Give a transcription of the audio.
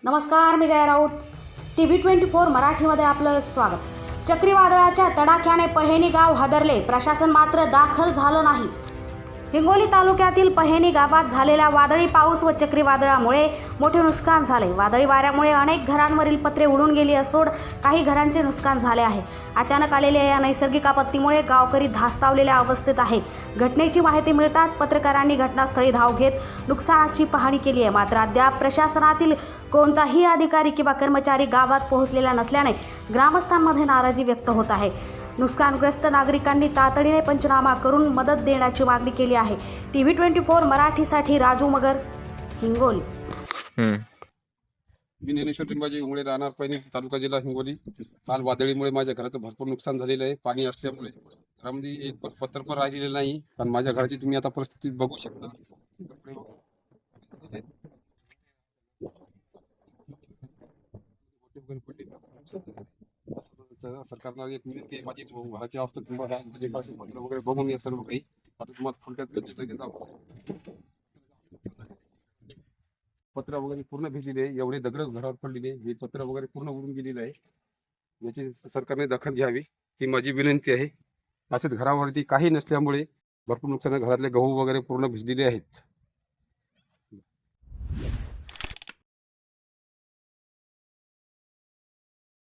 नमस्कार, मी जया राऊत. TV24 मराठीमध्ये आपलं स्वागत. चक्रीवादळाच्या तडाख्याने पहेनी गाव हादरले, प्रशासन मात्र दाखल झालं नाही. हिंगोली तालुक्यातील पहेनी गावात झालेल्या वादळी पाऊस व चक्रीवादळामुळे मोठे नुकसान झाले. वादळी वाऱ्यामुळे अनेक घरांवरील पत्रे उडून गेली असून काही घरांचे नुकसान झाले आहे. अचानक आलेल्या या नैसर्गिक आपत्तीमुळे गावकरी धास्तावलेल्या अवस्थेत आहे. घटनेची माहिती मिळताच पत्रकारांनी घटनास्थळी धाव घेत नुकसानाची पाहणी केली आहे. मात्र अद्याप प्रशासनातील कोणताही अधिकारी किंवा कर्मचारी गावात पोहोचलेला नसल्याने ग्रामस्थांमध्ये नाराजी व्यक्त होत आहे. नुकसानग्रस्त नागरिकांनी तातडीने पंचनामा करून मदत देण्याची मागणी केली आहे. TV24 मराठीसाठी राजू मगर, हिंगोली. मी ज्ञानेश्वर लिंबाजी उमळे राहणार पहिली तालुका जिल्हा हिंगोली. काल वादळीमुळे माझ्या घराचं भरपूर नुकसान झालेलं आहे. पाणी असल्यामुळे घरामध्ये एक पत्र पण राहिलेलं नाही. कारण माझ्या घराची तुम्ही आता परिस्थिती बघू शकता. सरकारला एक विनंती आहे, माझी घराची अवस्था तुम्हाला पत्र वगैरे बघून या सर्व काही आता तुम्हाला थोडक्यात पत्र वगैरे पूर्ण भिजलेले आहे. एवढे दगड घरावर पडलेले, हे पत्र वगैरे पूर्ण उडून गेलेलं आहे. याची सरकारने दखल घ्यावी ही माझी विनंती आहे. असेच घरावरती काही नसल्यामुळे भरपूर नुकसान, घरातले गहू वगैरे पूर्ण भिजलेले आहेत.